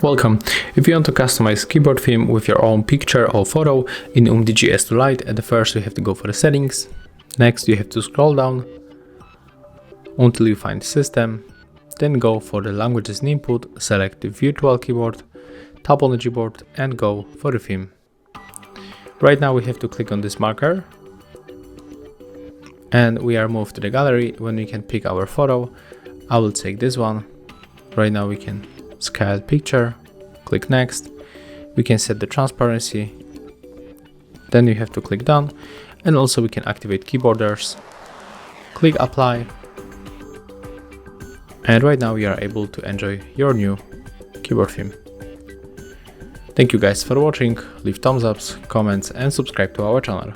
Welcome! If you want to customize keyboard theme with your own picture or photo in Umidigi S2 Lite, at the first you have to go for the settings. Next you have to scroll down until you find system. Then go for the languages and input, select the virtual keyboard, tap on the keyboard and go for the theme. Right now we have to click on this marker and we are moved to the gallery when we can pick our photo. I will take this one. Right now we can scale picture, click next. We can set the transparency. Then you have to click done, and also we can activate keyboarders. Click apply. And right now you are able to enjoy your new keyboard theme. Thank you guys for watching. Leave thumbs ups, comments and subscribe to our channel.